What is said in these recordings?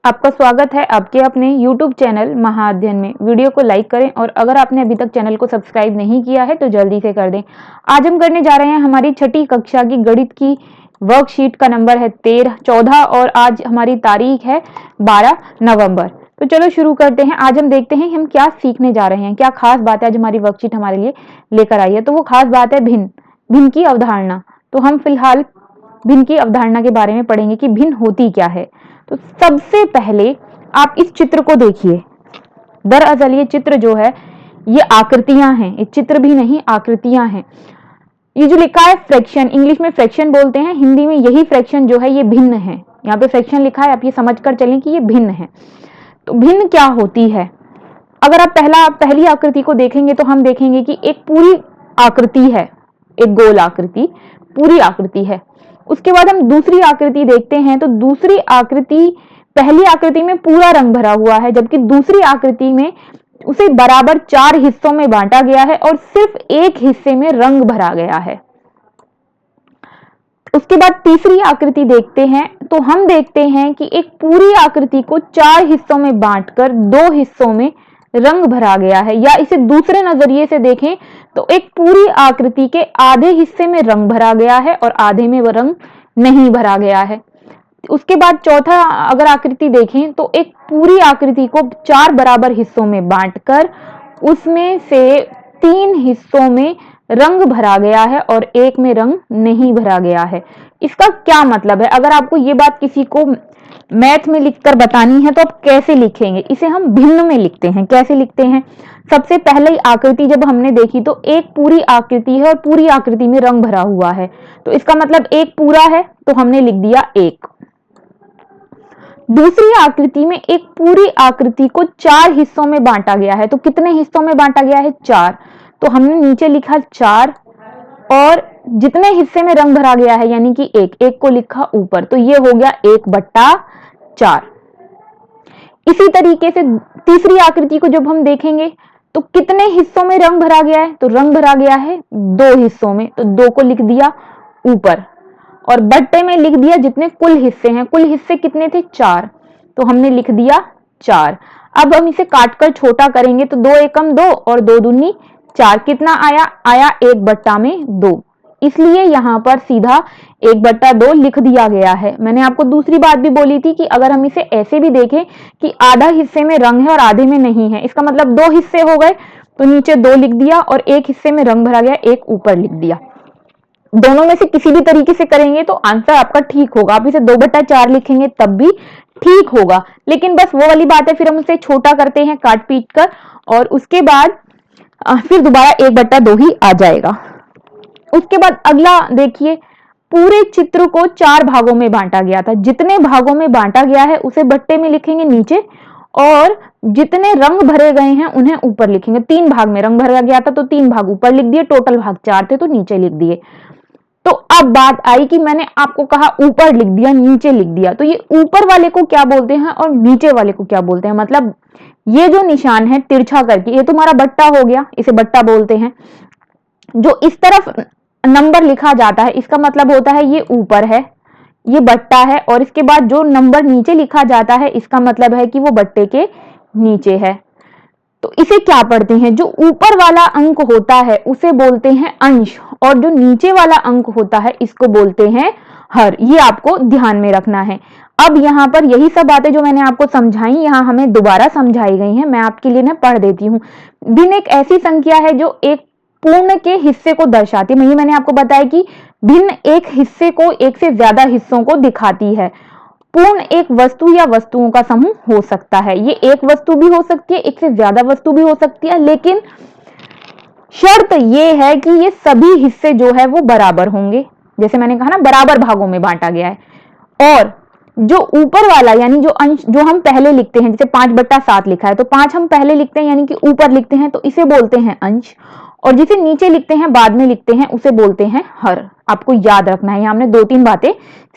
आपका स्वागत है आपके अपने YouTube चैनल महाअध्ययन में। वीडियो को लाइक करें और अगर आपने अभी तक चैनल को सब्सक्राइब नहीं किया है तो जल्दी से कर दें। आज हम करने जा रहे हैं हमारी छठी कक्षा की गणित की वर्कशीट का नंबर है 14 और आज हमारी तारीख है 12 नवंबर। तो चलो शुरू करते हैं। आज हम देखते हैं हम क्या सीखने जा रहे हैं, क्या खास बात है आज हमारी वर्कशीट हमारे लिए लेकर आई है। तो वो खास बात है भिन्न की अवधारणा। तो हम फिलहाल भिन्न की अवधारणा के बारे में पढ़ेंगे कि भिन्न होती क्या है। तो सबसे पहले आप इस चित्र को देखिए। दरअसल ये चित्र जो है ये आकृतियां हैं, ये चित्र भी नहीं आकृतियां हैं। ये जो लिखा है फ्रैक्शन, इंग्लिश में फ्रैक्शन बोलते हैं, हिंदी में यही फ्रैक्शन जो है ये भिन्न है। यहाँ पे फ्रैक्शन लिखा है, आप ये समझकर चलें कि ये भिन्न है। तो भिन्न क्या होती है? अगर आप पहली आकृति को देखेंगे तो हम देखेंगे कि एक पूरी आकृति है, एक गोल आकृति पूरी आकृति है। उसके बाद हम दूसरी आकृति देखते हैं तो दूसरी आकृति पहली आकृति में पूरा रंग भरा हुआ है, जबकि दूसरी आकृति में उसे बराबर 4 हिस्सों में बांटा गया है और सिर्फ एक हिस्से में रंग भरा गया है। उसके बाद तीसरी आकृति देखते हैं तो हम देखते हैं कि एक पूरी आकृति को 4 हिस्सों में बांटकर 2 हिस्सों में रंग भरा गया है, या इसे दूसरे नजरिए से देखें तो एक पूरी आकृति के आधे हिस्से में रंग भरा गया है और आधे में वह रंग नहीं भरा गया है। उसके बाद चौथा अगर आकृति देखें तो एक पूरी आकृति को 4 बराबर हिस्सों में बांटकर उसमें से 3 हिस्सों में रंग भरा गया है और एक में रंग नहीं भरा गया है। इसका क्या मतलब है? अगर आपको ये बात किसी को मैथ में लिखकर बतानी है तो आप कैसे लिखेंगे? इसे हम भिन्न में लिखते हैं। कैसे लिखते हैं? सबसे पहले आकृति जब हमने देखी तो एक पूरी आकृति है और पूरी आकृति में रंग भरा हुआ है, तो इसका मतलब एक पूरा है, तो हमने लिख दिया एक। दूसरी आकृति में एक पूरी आकृति को 4 हिस्सों में बांटा गया है, तो कितने हिस्सों में बांटा गया है? 4, तो हमने नीचे लिखा 4 और जितने हिस्से में रंग भरा गया है यानी कि एक को लिखा ऊपर, तो ये हो गया 1/4। इसी तरीके से तीसरी आकृति को जब हम देखेंगे तो कितने हिस्सों में रंग भरा गया है? तो रंग भरा गया है 2 हिस्सों में, तो 2 को लिख दिया ऊपर और बट्टे में लिख दिया जितने कुल हिस्से हैं। कुल हिस्से कितने थे? 4, तो हमने लिख दिया 4। अब हम इसे काटकर छोटा करेंगे तो 2 एकम 2 और 2 दूनी 4, कितना आया 1/2। इसलिए यहां पर सीधा 1/2 लिख दिया गया है। मैंने आपको दूसरी बात भी बोली थी कि अगर हम इसे ऐसे भी देखें कि आधा हिस्से में रंग है और आधे में नहीं है, इसका मतलब 2 हिस्से हो गए, तो नीचे 2 लिख दिया और एक हिस्से में रंग भरा गया, एक ऊपर लिख दिया। दोनों में से किसी भी तरीके से करेंगे तो आंसर आपका ठीक होगा। आप इसे 2/4 लिखेंगे तब भी ठीक होगा, लेकिन बस वो वाली बात है, फिर हम उसे छोटा करते हैं काट पीट कर और उसके बाद फिर दोबारा 1/2 ही आ जाएगा। उसके बाद अगला देखिए, पूरे चित्र को 4 भागों में बांटा गया था। जितने भागों में बांटा गया है उसे बट्टे में लिखेंगे नीचे और जितने रंग भरे गए हैं उन्हें ऊपर लिखेंगे। 3 भाग में रंग भरा गया था तो 3 भाग ऊपर लिख दिए, टोटल भाग 4 थे तो नीचे लिख दिए। तो अब बात आई कि मैंने आपको कहा ऊपर लिख दिया नीचे लिख दिया, तो ये ऊपर वाले को क्या बोलते हैं और नीचे वाले को क्या बोलते हैं? मतलब ये जो निशान है तिरछा करके, ये तुम्हारा बट्टा हो गया, इसे बट्टा बोलते हैं। जो इस तरफ नंबर लिखा जाता है इसका मतलब होता है ये ऊपर है, ये बट्टा है, और इसके बाद जो नंबर नीचे लिखा जाता है इसका मतलब है कि वो बट्टे के नीचे है। तो इसे क्या पढ़ते हैं? जो ऊपर वाला अंक होता है उसे बोलते हैं अंश और जो नीचे वाला अंक होता है इसको बोलते हैं हर। ये आपको ध्यान में रखना है। अब यहाँ पर यही सब बातें जो मैंने आपको समझाई यहाँ हमें दोबारा समझाई गई हैं, मैं आपके लिए ना पढ़ देती हूँ। भिन्न एक ऐसी संख्या है जो एक पूर्ण के हिस्से को दर्शाती है। मैंने आपको बताया कि भिन्न एक हिस्से को एक से ज्यादा हिस्सों को दिखाती है। पूर्ण एक वस्तु या वस्तुओं का समूह हो सकता है। ये एक वस्तु भी हो सकती है, एक से ज्यादा वस्तु भी हो सकती है, लेकिन शर्त ये है कि ये सभी हिस्से जो है वो बराबर होंगे। जैसे मैंने कहा ना, बराबर भागों में बांटा गया है। और जो ऊपर वाला यानी जो अंश जो हम पहले लिखते हैं, जैसे 5/7 लिखा है तो 5 हम पहले लिखते हैं यानी कि ऊपर लिखते हैं, तो इसे बोलते हैं अंश। और जिसे नीचे लिखते हैं बाद में लिखते हैं उसे बोलते हैं हर। आपको याद रखना है, हमने 2-3 बातें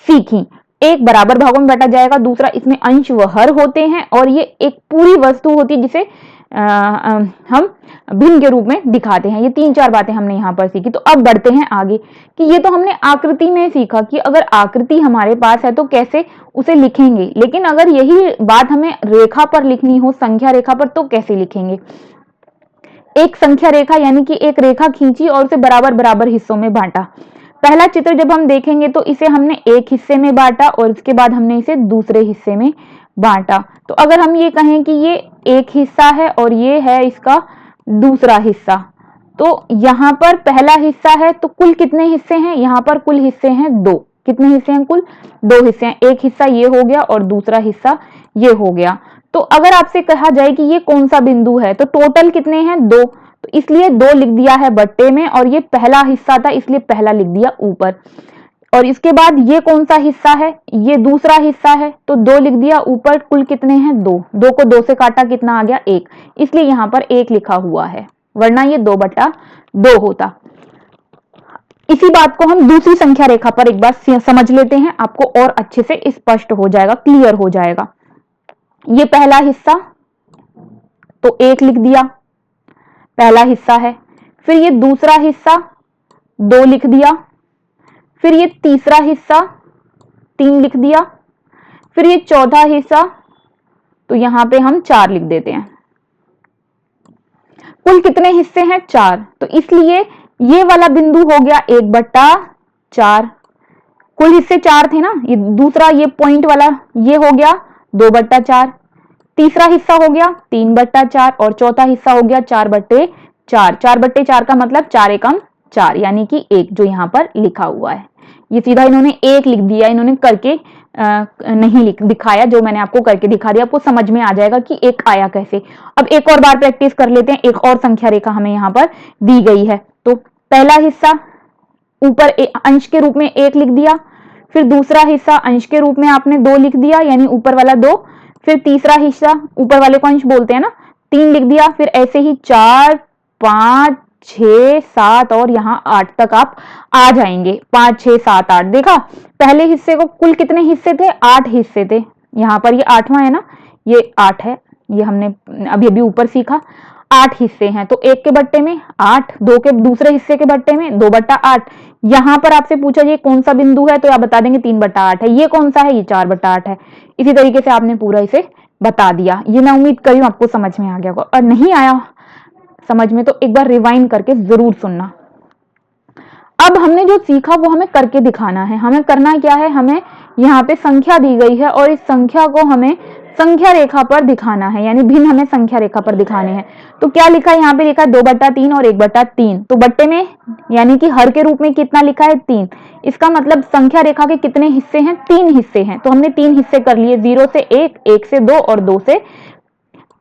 सीखी। एक बराबर भागों में बांटा जाएगा, दूसरा इसमें अंश व हर होते हैं, और ये एक पूरी वस्तु होती है जिसे हम भिन्न के रूप में दिखाते हैं। ये 3-4 बातें हमने यहाँ पर सीखी। तो अब बढ़ते हैं आगे कि ये तो हमने आकृति में सीखा कि अगर आकृति हमारे पास है तो कैसे उसे लिखेंगे, लेकिन अगर यही बात हमें रेखा पर लिखनी हो, संख्या रेखा पर, तो कैसे लिखेंगे। एक संख्या रेखा यानी कि एक रेखा खींची और उसे बराबर बराबर हिस्सों में बांटा। पहला चित्र जब हम देखेंगे तो इसे हमने एक हिस्से में बांटा और उसके बाद हमने इसे दूसरे हिस्से में बांटा। तो अगर हम ये कहें कि ये एक हिस्सा है और ये है इसका दूसरा हिस्सा, तो यहाँ पर पहला हिस्सा है तो कुल कितने हिस्से हैं, यहाँ पर कुल हिस्से हैं 2। कितने हिस्से हैं, कुल 2 हिस्से हैं। एक हिस्सा ये हो गया और दूसरा हिस्सा ये हो गया। तो अगर आपसे कहा जाए कि ये कौन सा बिंदु है, तो टोटल कितने हैं, 2, तो इसलिए 2 लिख दिया है बट्टे में, और ये पहला हिस्सा था इसलिए पहला लिख दिया ऊपर। और इसके बाद ये कौन सा हिस्सा है, ये दूसरा हिस्सा है, तो 2 लिख दिया ऊपर। कुल कितने हैं, 2। 2 को 2 से काटा, कितना आ गया, 1, इसलिए यहाँ पर 1 लिखा हुआ है, वरना ये 2/2 होता। इसी बात को हम दूसरी संख्या रेखा पर एक बार समझ लेते हैं, आपको और अच्छे से स्पष्ट हो जाएगा, क्लियर हो जाएगा। ये पहला हिस्सा तो 1 लिख दिया, पहला हिस्सा है। फिर ये दूसरा हिस्सा 2 लिख दिया। फिर ये तीसरा हिस्सा 3 लिख दिया। फिर ये चौथा हिस्सा, तो यहां पे हम 4 लिख देते हैं। कुल कितने हिस्से हैं, 4, तो इसलिए ये वाला बिंदु हो गया 1/4। कुल हिस्से 4 थे ना, ये दूसरा ये पॉइंट वाला ये हो गया 2/4। तीसरा हिस्सा हो गया 3/4 और चौथा हिस्सा हो गया 4/4। 4/4 का मतलब 4 एकम 4 यानी कि 1, जो यहाँ पर लिखा हुआ है। ये सीधा इन्होंने 1 लिख दिया, इन्होंने करके नहीं दिखाया, जो मैंने आपको करके दिखा दिया। आपको समझ में आ जाएगा कि 1 आया कैसे। अब एक और बार प्रैक्टिस कर लेते हैं। एक और संख्या रेखा हमें यहाँ पर दी गई है। तो पहला हिस्सा ऊपर अंश के रूप में 1 लिख दिया। फिर दूसरा हिस्सा अंश के रूप में आपने 2 लिख दिया, यानी ऊपर वाला 2। फिर तीसरा हिस्सा, ऊपर वाले को अंश बोलते हैं ना, 3 लिख दिया। फिर ऐसे ही 4, 5, 6, 7 और यहाँ 8 तक आप आ जाएंगे। 5, 6, 7, 8। देखा, पहले हिस्से को कुल कितने हिस्से थे, 8 हिस्से थे। यहाँ पर ये 8वां है ना, ये 8 है, ये हमने अभी अभी ऊपर सीखा। 8 हिस्से हैं, तो 1 के बट्टे में 8, 2 के दूसरे हिस्से के बट्टे में 2/8। यहाँ पर आपसे पूछा ये कौन सा बिंदु है, तो आप बता देंगे 3/8 है। ये कौन सा है, ये 4/8 है। इसी तरीके से आपने पूरा इसे बता दिया। ये मैं उम्मीद करी हूं आपको समझ में आ गया होगा, और नहीं आया समझ में तो एक बार रिवाइंड करके जरूर सुनना। अब हमने जो सीखा वो हमें करके दिखाना है। हमें करना क्या है, हमें यहाँ पे संख्या दी गई है और इस संख्या को हमें संख्या रेखा पर दिखाना है, यानी भिन्न हमें संख्या रेखा पर दिखाने हैं। तो क्या लिखा है, यहाँ पे लिखा है 2/3 और 1/3। तो बट्टे में यानी कि हर के रूप में कितना लिखा है, 3। इसका मतलब संख्या रेखा के कितने हिस्से हैं, 3 हिस्से हैं। तो हमने 3 हिस्से कर लिए, 0 से 1, 1 से 2 और 2 से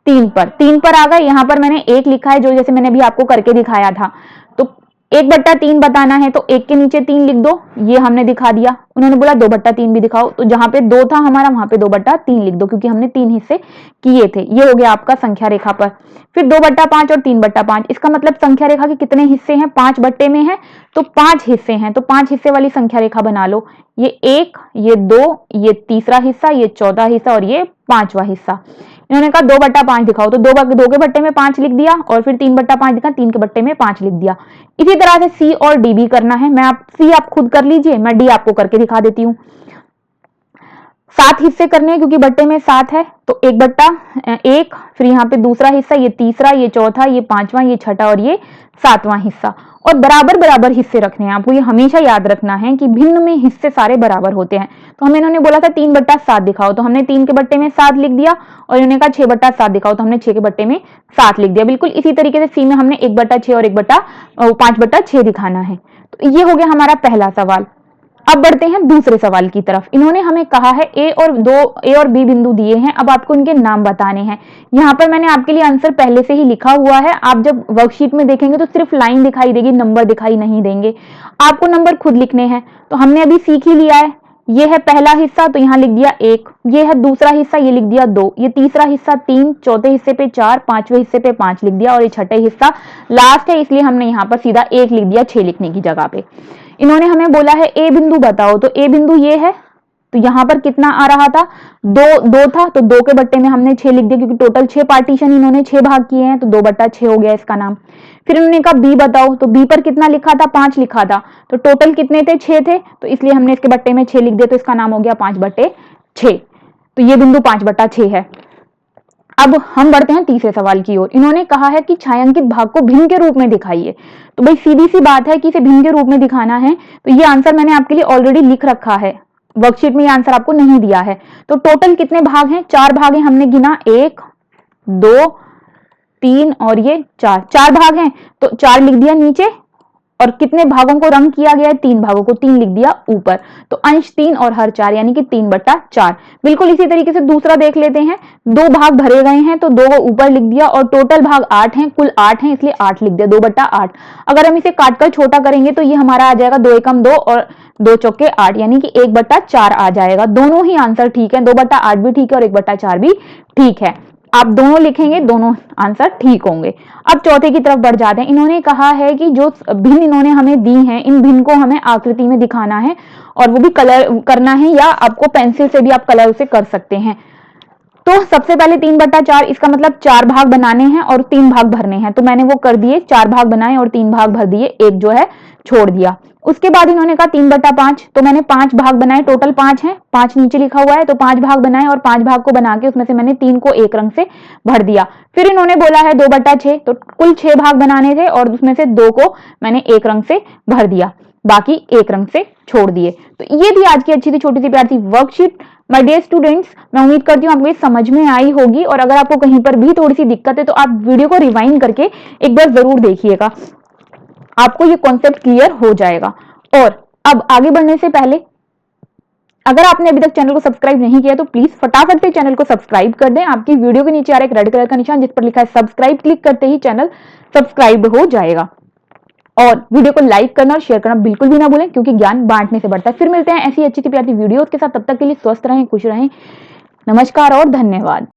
3 पर। 3 पर आ गए। यहाँ पर मैंने 1 लिखा है, जो जैसे मैंने अभी आपको करके दिखाया था। तो 1/3 बताना है, तो 1 के नीचे 3 लिख दो, ये हमने दिखा दिया। उन्होंने बोला 2/3 भी दिखाओ, तो जहां पे 2 था हमारा वहां पे 2/3 लिख दो, क्योंकि हमने 3 हिस्से किए थे। ये हो गया आपका संख्या रेखा पर। फिर 2/5 और 3/5, इसका मतलब संख्या रेखा के कितने हिस्से हैं, 5 बट्टे में है, तो 5 हिस्से हैं। तो 5 हिस्से वाली संख्या रेखा बना लो। ये 1, ये 2, ये तीसरा हिस्सा, ये चौथा हिस्सा और ये 5वां हिस्सा। इन्होंने कहा 2/5 दिखाओ, तो 2 के बट्टे में 5 लिख दिया, और फिर 3/5 दिखा, 3 के बट्टे में 5 लिख दिया। इसी तरह से सी और डी भी करना है। सी आप खुद कर लीजिए, मैं डी आपको करके दिखा देती हूँ। 7 हिस्से करने हैं, क्योंकि बट्टे में 7 है, तो 1/1। फिर यहाँ पे दूसरा हिस्सा, ये तीसरा, ये चौथा, ये 5वां, ये छठा और ये 7वां हिस्सा। और बराबर बराबर हिस्से रखने हैं। आपको ये हमेशा याद रखना है कि भिन्न में हिस्से सारे बराबर होते हैं। तो हमें इन्होंने बोला था 3/7 दिखाओ, तो हमने 3 के बट्टे में 7 लिख दिया, और इन्होंने कहा 6/7 दिखाओ, तो हमने 6 के बट्टे में 7 लिख दिया। बिल्कुल इसी तरीके से सी में हमने 1/6 और 5/6 दिखाना है। तो ये हो गया हमारा पहला सवाल। अब बढ़ते हैं दूसरे सवाल की तरफ। इन्होंने हमें कहा है ए और बी बिंदु दिए हैं, अब आपको इनके नाम बताने हैं। यहाँ पर मैंने आपके लिए आंसर पहले से ही लिखा हुआ है। आप जब वर्कशीट में देखेंगे तो सिर्फ लाइन दिखाई देगी, नंबर दिखाई नहीं देंगे। आपको नंबर खुद लिखने हैं। तो हमने अभी सीख ही लिया है। ये है पहला हिस्सा, तो यहाँ लिख दिया 1। ये है दूसरा हिस्सा, ये लिख दिया 2। ये तीसरा हिस्सा 3, चौथे हिस्से पे 4, 5वें हिस्से पे 5 लिख दिया, और ये छठे हिस्सा लास्ट है, इसलिए हमने यहाँ पर सीधा 1 लिख दिया 6 लिखने की जगह पे। इन्होंने हमें बोला है ए बिंदु बताओ, तो ए बिंदु ये है, तो यहाँ पर कितना आ रहा था, 2 था, तो 2 के बट्टे में हमने 6 लिख दिया, क्योंकि टोटल 6 पार्टीशन इन्होंने 6 भाग किए हैं, तो 2/6 हो गया इसका नाम। फिर इन्होंने कहा बी बताओ, तो बी पर कितना लिखा था, 5 लिखा था, तो टोटल कितने थे, 6 थे, तो इसलिए हमने इसके बट्टे में 6 लिख दिया, तो इसका नाम हो गया 5/6। तो ये बिंदु 5/6 है। अब हम बढ़ते हैं तीसरे सवाल की ओर। इन्होंने कहा है कि छायांकित भाग को भिन्न के रूप में दिखाइए। तो भाई सीधी सी बात है कि इसे भिन्न के रूप में दिखाना है, तो ये आंसर मैंने आपके लिए ऑलरेडी लिख रखा है, वर्कशीट में ये आंसर आपको नहीं दिया है। तो टोटल कितने भाग हैं, 4 भाग हैं, हमने गिना 1 2 3 और ये 4 भाग हैं, तो 4 लिख दिया नीचे, और कितने भागों को रंग किया गया है, 3 भागों को, 3 लिख दिया ऊपर, तो अंश 3 और हर 4 यानी कि 3/4। बिल्कुल इसी तरीके से दूसरा देख लेते हैं। 2 भाग भरे गए हैं, तो 2 को ऊपर लिख दिया, और टोटल भाग 8 हैं, कुल 8 हैं, इसलिए 8 लिख दिया, 2/8। अगर हम इसे काटकर छोटा करेंगे तो ये हमारा आ जाएगा 2 एकम 2 और 2 चौके 8, यानी कि 1/4 आ जाएगा। दोनों ही आंसर ठीक है, 2/8 भी ठीक है और 1/4 भी ठीक है। आप दोनों लिखेंगे, दोनों आंसर ठीक होंगे। अब चौथे की तरफ बढ़ जाते हैं। इन्होंने कहा है कि जो भिन्न इन्होंने हमें दी हैं, इन भिन्न को हमें आकृति में दिखाना है, और वो भी कलर करना है, या आपको पेंसिल से भी आप कलर उसे कर सकते हैं। तो सबसे पहले 3/4, इसका मतलब 4 भाग बनाने हैं और 3 भाग भरने हैं, तो मैंने वो कर दिए, 4 भाग बनाए और 3 भाग भर दिए, एक जो है छोड़ दिया। उसके बाद इन्होंने कहा 3/5, तो मैंने 5 भाग बनाए, टोटल 5 हैं, 5 नीचे लिखा हुआ है, तो 5 भाग बनाए और 5 भाग को बना के उसमें से मैंने 3 को एक रंग से भर दिया। फिर इन्होंने बोला है 2/6, तो कुल 6 भाग बनाने थे और उसमें से 2 को मैंने एक रंग से भर दिया, बाकी एक रंग से छोड़ दिए। तो ये थी आज की अच्छी सी छोटी सी प्यारी सी वर्कशीट। माय डियर स्टूडेंट्स, मैं उम्मीद करती हूँ आपको ये समझ में आई होगी, और अगर आपको कहीं पर भी थोड़ी सी दिक्कत है तो आप वीडियो को रिवाइंड करके एक बार जरूर देखिएगा, आपको ये कॉन्सेप्ट क्लियर हो जाएगा। और अब आगे बढ़ने से पहले, अगर आपने अभी तक चैनल को सब्सक्राइब नहीं किया तो प्लीज फटाफट से चैनल को सब्सक्राइब कर दें। आपकी वीडियो के नीचे आ रहा है एक रेड कलर का निशान जिस पर लिखा है सब्सक्राइब, क्लिक करते ही चैनल सब्सक्राइब हो जाएगा। और वीडियो को लाइक करना और शेयर करना बिल्कुल भी ना भूलें, क्योंकि ज्ञान बांटने से बढ़ता है। फिर मिलते हैं ऐसी अच्छी सी प्यारी वीडियोस के साथ, तब तक के लिए स्वस्थ रहें, खुश रहें। नमस्कार और धन्यवाद।